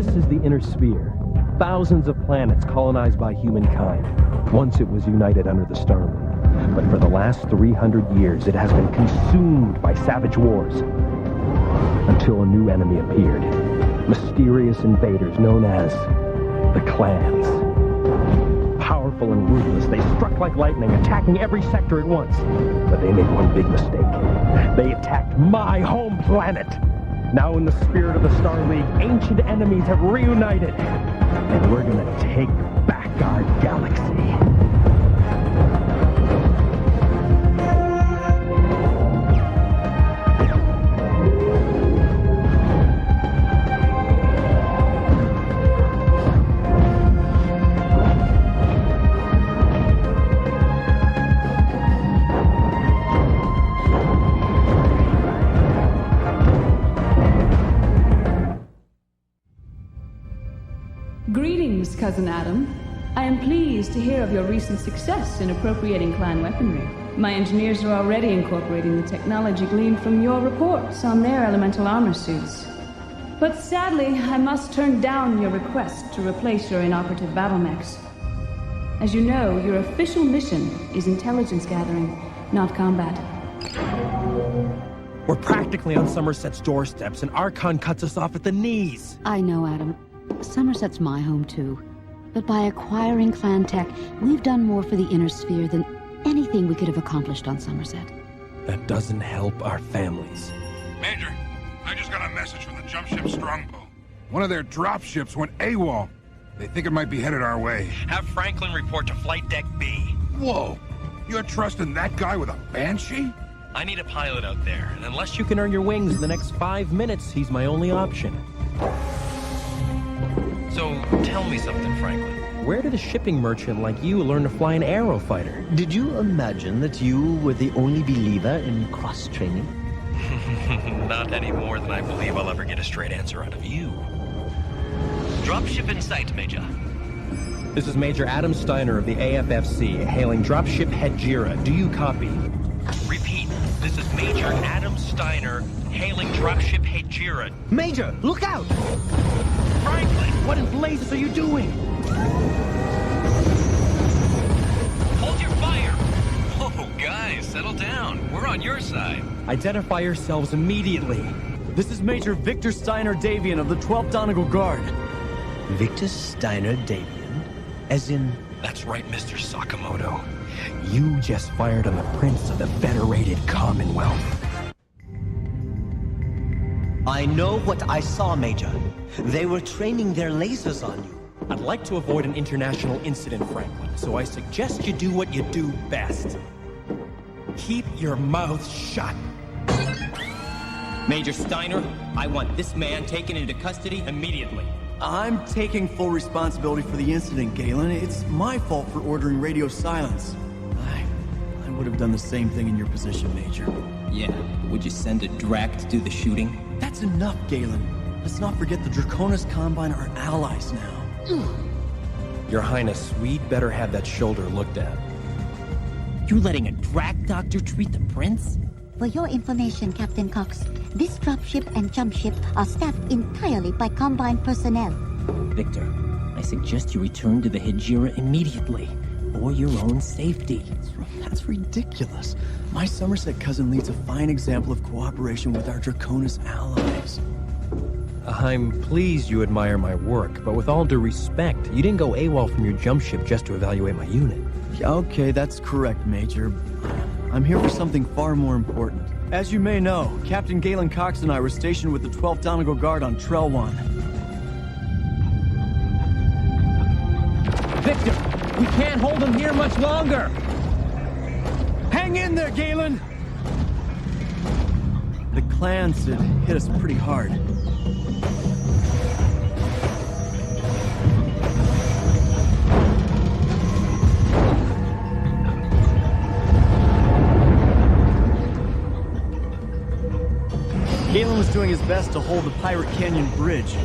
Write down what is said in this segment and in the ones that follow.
This is the inner sphere. Thousands of planets colonized by humankind. Once it was united under the Star League. But for the last 300 years, it has been consumed by savage wars. Until a new enemy appeared. Mysterious invaders known as the clans. Powerful and ruthless, they struck like lightning, attacking every sector at once. But they made one big mistake. They attacked my home planet. Now in the spirit of the Star League, ancient enemies have reunited. And we're gonna take back our galaxy. Greetings, Cousin Adam. I am pleased to hear of your recent success in appropriating clan weaponry. My engineers are already incorporating the technology gleaned from your reports on their elemental armor suits. But sadly, I must turn down your request to replace your inoperative battle mechs. As you know, your official mission is intelligence gathering, not combat. We're practically on Somerset's doorsteps, and Archon cuts us off at the knees. I know, Adam. Somerset's my home, too. But by acquiring clan tech, we've done more for the inner sphere than anything we could have accomplished on Somerset. That doesn't help our families. Major, I just got a message from the jump ship Strongbow. One of their drop ships went AWOL. They think it might be headed our way. Have Franklin report to Flight Deck B. Whoa! You're trusting that guy with a Banshee? I need a pilot out there, and Unless you can earn your wings in the next 5 minutes, he's my only option. So, tell me something, Franklin. Where did a shipping merchant like you learn to fly an aero fighter? Did you imagine that you were the only believer in cross-training? Not any more than I believe I'll ever get a straight answer out of you. Dropship in sight, Major. This is Major Adam Steiner of the AFFC, hailing dropship Hedjira. Do you copy? Repeat, this is Major Adam Steiner, hailing dropship Hedjira. Major, look out! Franklin! What in blazes are you doing? Hold your fire! Oh, guys, settle down. We're on your side. Identify yourselves immediately. This is Major Victor Steiner Davian of the 12th Donegal Guard. Victor Steiner Davian? As in... That's right, Mr. Sakamoto. You just fired on the Prince of the Federated Commonwealth. I know what I saw, Major. They were training their lasers on you. I'd like to avoid an international incident, Franklin, so I suggest you do what you do best. Keep your mouth shut. Major Steiner, I want this man taken into custody immediately. I'm taking full responsibility for the incident, Galen. It's my fault for ordering radio silence. I would have done the same thing in your position, Major. Yeah, would you send a Drac to do the shooting? That's enough, Galen. Let's not forget the Draconis Combine are allies now. Your Highness, we'd better have that shoulder looked at. You're letting a Drac doctor treat the prince? For your information, Captain Cox, this dropship and jump ship are staffed entirely by Combine personnel. Victor, I suggest you return to the Hedjira immediately, for your own safety. That's ridiculous. My Somerset cousin leads a fine example of cooperation with our Draconis allies. I'm pleased you admire my work, but with all due respect, you didn't go AWOL from your jump ship just to evaluate my unit. Okay, that's correct, Major. I'm here for something far more important. As you may know, Captain Galen Cox and I were stationed with the 12th Donegal Guard on Trell 1. Victor, we can't hold him here much longer! Hang in there, Galen! The clans had hit us pretty hard. Galen was doing his best to hold the Pirate Canyon Bridge.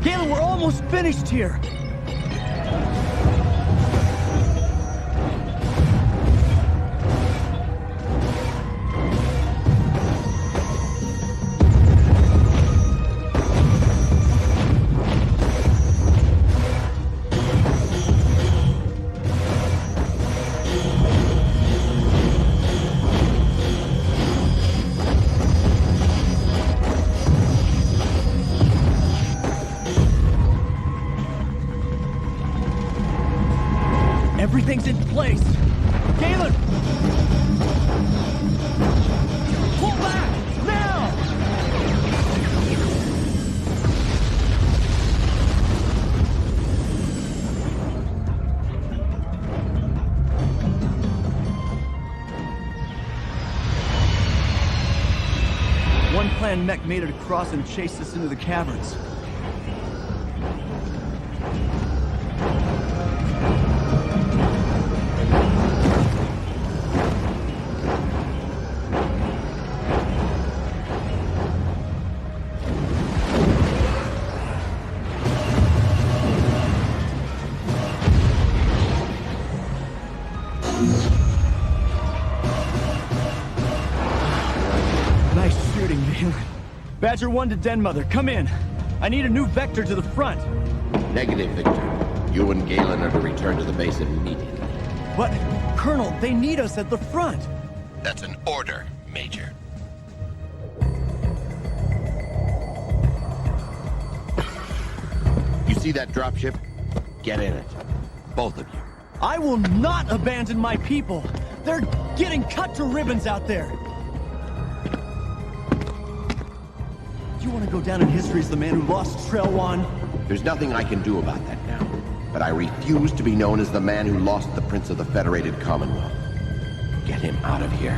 Galen, we're almost finished here! Everything's in place! Galen! Pull back! Now! One clan mech made it across and chased us into the caverns. Nice shooting, Galen. Badger 1 to Den Mother, come in. I need a new vector to the front. Negative, Victor. You and Galen are to return to the base immediately. What? Colonel, they need us at the front. That's an order, Major. You see that dropship? Get in it. Both of you. I will not abandon my people. They're getting cut to ribbons out there. You want to go down in history as the man who lost Trelwan? There's nothing I can do about that now. But I refuse to be known as the man who lost the Prince of the Federated Commonwealth. Get him out of here.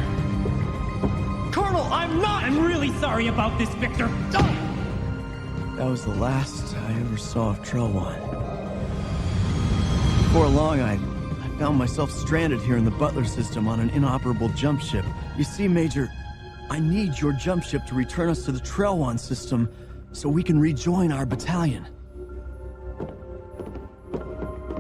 Colonel, I'm really sorry about this, Victor. That was the last I ever saw of Trelwan. Before long, I found myself stranded here in the Butler system on an inoperable jump ship. You see, Major, I need your jump ship to return us to the Trelwan system so we can rejoin our battalion.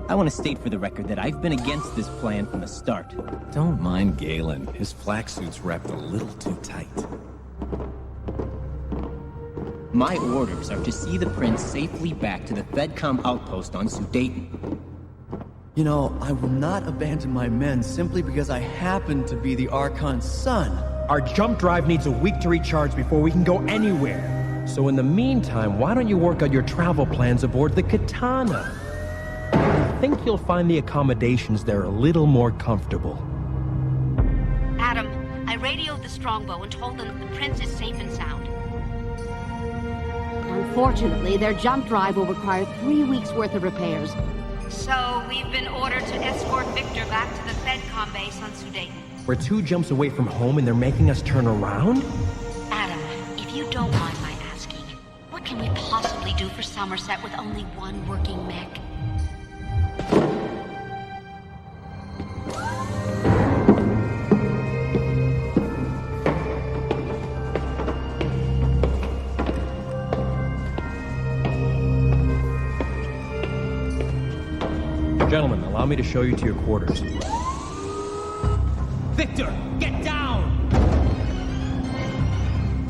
I want to state for the record that I've been against this plan from the start. Don't mind Galen. His flak suit's wrapped a little too tight. My orders are to see the Prince safely back to the FedCom outpost on Sudetan. You know, I will not abandon my men simply because I happen to be the Archon's son. Our jump drive needs a week to recharge before we can go anywhere. So in the meantime, why don't you work out your travel plans aboard the Katana? I think you'll find the accommodations there a little more comfortable. Adam, I radioed the Strongbow and told them that the Prince is safe and sound. Unfortunately, their jump drive will require 3 weeks' worth of repairs. So, we've been ordered to escort Victor back to the FedCom base on Sudetan. We're 2 jumps away from home and they're making us turn around? Adam, if you don't mind my asking, what can we possibly do for Somerset with only one working mech? Gentlemen, allow me to show you to your quarters. Victor, get down!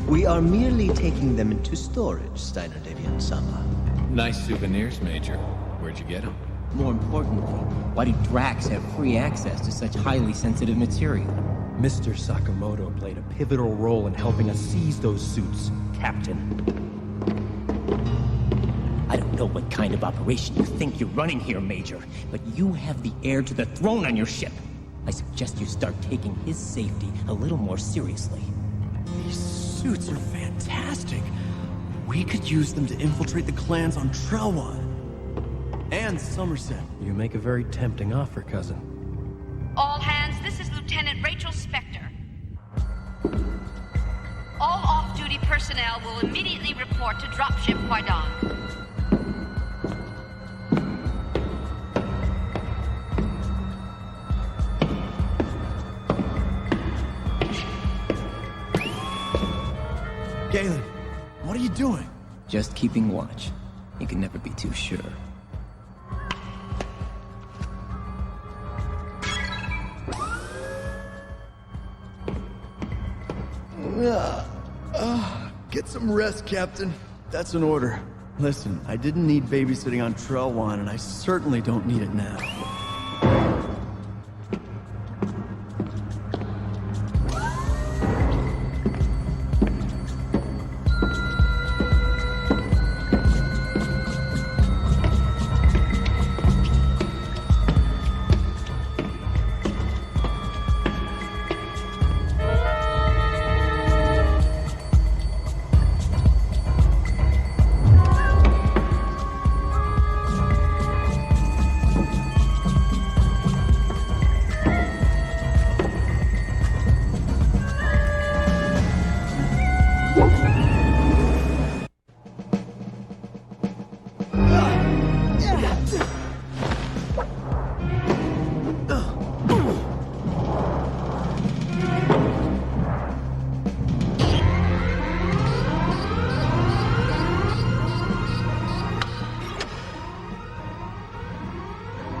We are merely taking them into storage, Steiner Deviant Sama. Nice souvenirs, Major. Where'd you get them? More importantly, why do Drax have free access to such highly sensitive material? Mr. Sakamoto played a pivotal role in helping us seize those suits, Captain. I don't know what kind of operation you think you're running here, Major, but you have the heir to the throne on your ship. I suggest you start taking his safety a little more seriously. These suits are fantastic. We could use them to infiltrate the clans on Trelwan. And Somerset. You make a very tempting offer, cousin. All hands, this is Lieutenant Rachel Spector. All off-duty personnel will immediately report to Dropship Quaidon. Galen, what are you doing? Just keeping watch. You can never be too sure. Get some rest, Captain. That's an order. Listen, I didn't need babysitting on Trelwan, and I certainly don't need it now.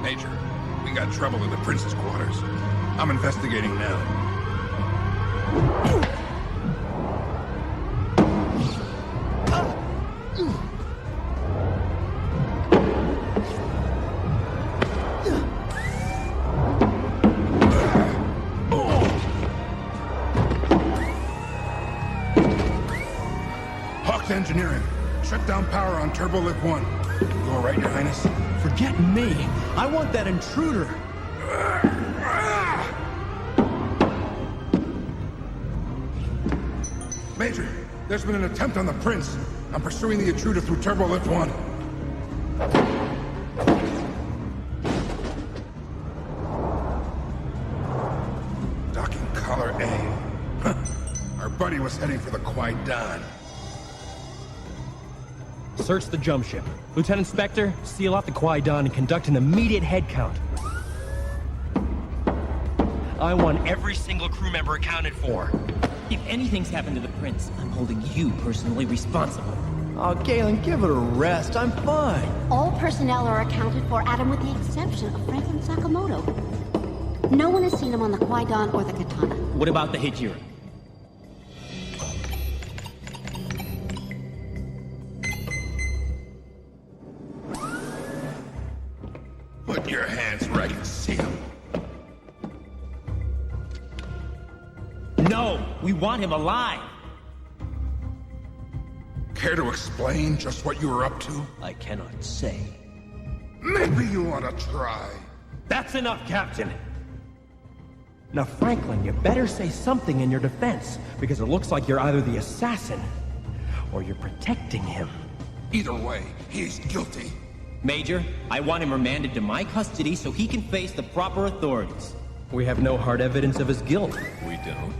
Major, we got trouble in the Prince's quarters. I'm investigating now. Engineering. Shut down power on Turbo Lift 1. You all right, Your Highness? Forget me. I want that intruder. Major, there's been an attempt on the Prince. I'm pursuing the intruder through Turbo Lift 1. Docking collar A. Our buddy was heading for the Qui-Gon. Search the jump ship. Lieutenant Spectre, seal off the Qui-Gon and conduct an immediate head count. I want every single crew member accounted for. If anything's happened to the Prince, I'm holding you personally responsible. Oh, Galen, give it a rest. I'm fine. All personnel are accounted for, Adam, with the exception of Franklin Sakamoto. No one has seen him on the Qui-Gon or the Katana. What about the Hijira? Put your hands where I can see them. No! We want him alive! Care to explain just what you were up to? I cannot say. Maybe you want to try. That's enough, Captain! Now, Franklin, you better say something in your defense, because it looks like you're either the assassin, or you're protecting him. Either way, he's guilty. Major, I want him remanded to my custody so he can face the proper authorities. We have no hard evidence of his guilt. We don't.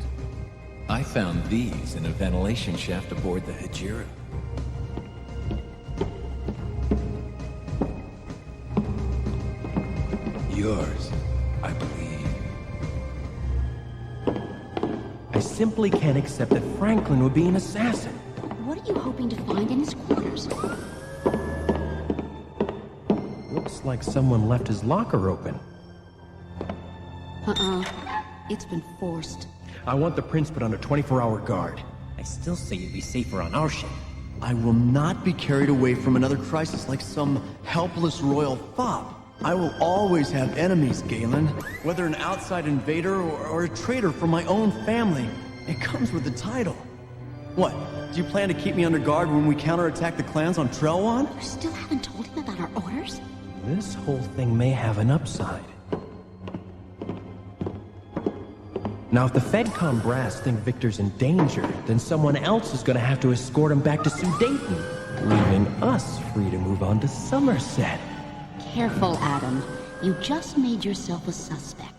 I found these in a ventilation shaft aboard the Hijira. Yours, I believe. I simply can't accept that Franklin would be an assassin. What are you hoping to find in his quarters? Looks like someone left his locker open. It's been forced. I want the Prince put on a 24-hour guard. I still say you'd be safer on our ship. I will not be carried away from another crisis like some helpless royal fop. I will always have enemies, Galen. Whether an outside invader or a traitor from my own family. It comes with the title. What? Do you plan to keep me under guard when we counterattack the clans on Trelwan? You still haven't told him about our orders? This whole thing may have an upside. Now, if the FedCom brass think Victor's in danger, then someone else is gonna have to escort him back to Sudeten, leaving us free to move on to Somerset. Careful, Adam. You just made yourself a suspect.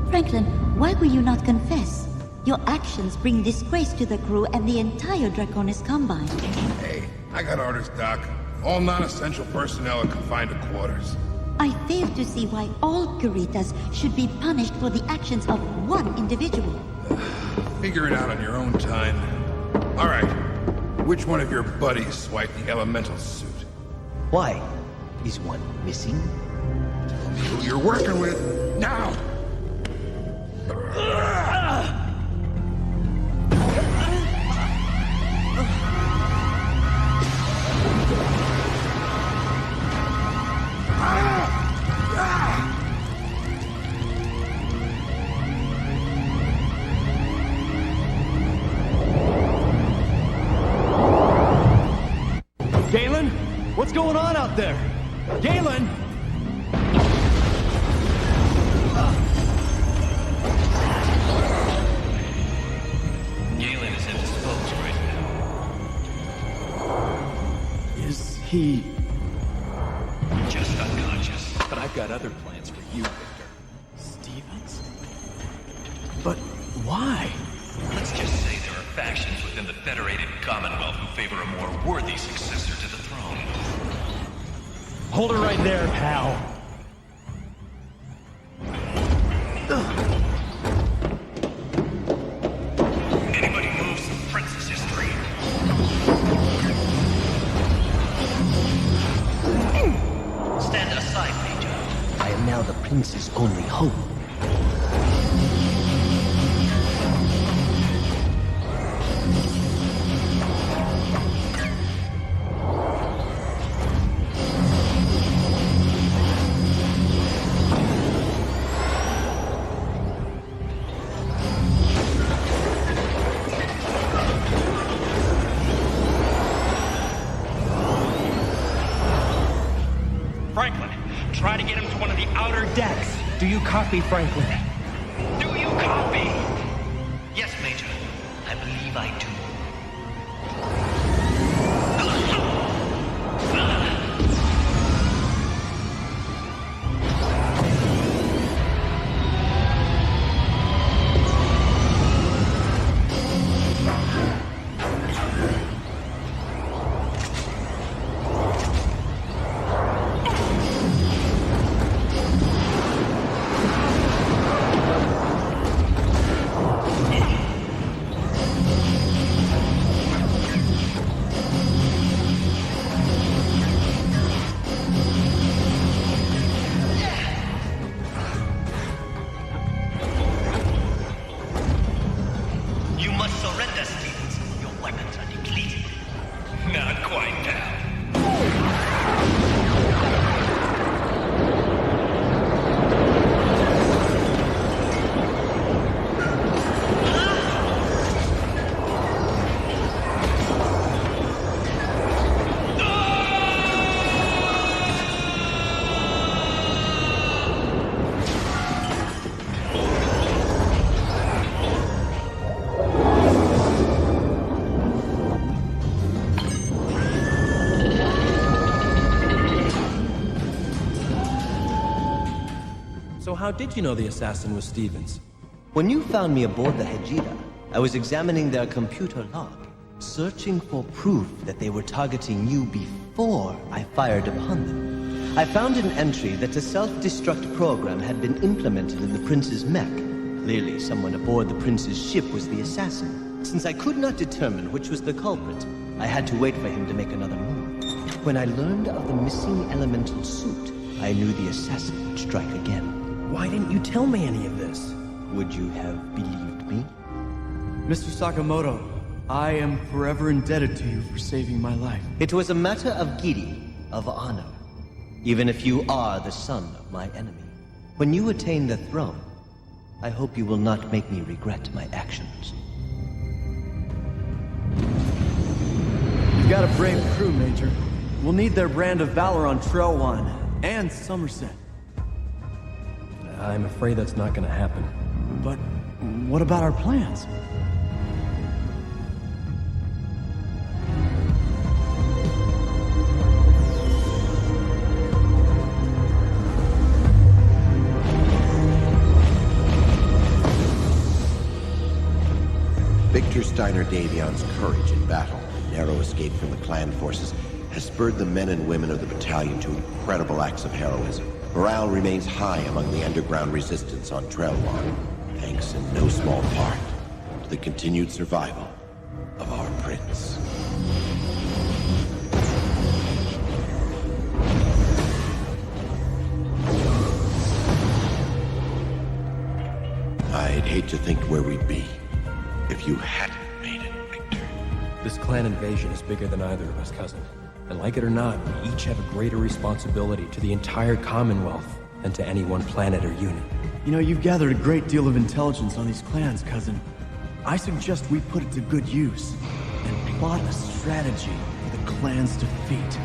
Franklin, why will you not confess? Your actions bring disgrace to the crew and the entire Draconis Combine. Hey, I got orders, Doc. All non-essential personnel are confined to quarters. I fail to see why all Curitas should be punished for the actions of one individual. Figure it out on your own time. All right. Which one of your buddies swiped the elemental suit? Why? Is one missing? Tell me who you're working with, now! Galen? What's going on out there? Galen! Galen is indisposed right now. Is he... Just unconscious. But I've got other plans for you, Victor. Stevens? But why? Let's just say there are factions within the Federated Commonwealth who favor a more worthy successor to the throne. Hold her right there, pal. time, Major. I am now the Prince's only hope. Franklin, try to get him to one of the outer decks. Do you copy, Franklin? Do you copy? Yes, Major. I believe I do. You must surrender, Stevens. Your weapons are depleted. Not quite now. So how did you know the assassin was Stevens? When you found me aboard the Hejira, I was examining their computer log, searching for proof that they were targeting you before I fired upon them. I found an entry that a self-destruct program had been implemented in the Prince's mech. Clearly, someone aboard the Prince's ship was the assassin. Since I could not determine which was the culprit, I had to wait for him to make another move. When I learned of the missing elemental suit, I knew the assassin would strike again. Why didn't you tell me any of this? Would you have believed me? Mr. Sakamoto, I am forever indebted to you for saving my life. It was a matter of giri, of honor. Even if you are the son of my enemy. When you attain the throne, I hope you will not make me regret my actions. You've got a brave crew, Major. We'll need their brand of valor on Trelwan and Somerset. I'm afraid that's not gonna happen. But what about our plans? Victor Steiner Davion's courage in battle and narrow escape from the clan forces has spurred the men and women of the battalion to incredible acts of heroism. Morale remains high among the underground resistance on Trelwan, thanks in no small part to the continued survival of our prince. I'd hate to think where we'd be if you hadn't made it, Victor. This clan invasion is bigger than either of us, cousin. And like it or not, we each have a greater responsibility to the entire Commonwealth than to any one planet or unit. You know, you've gathered a great deal of intelligence on these clans, cousin. I suggest we put it to good use and plot a strategy for the clan's defeat.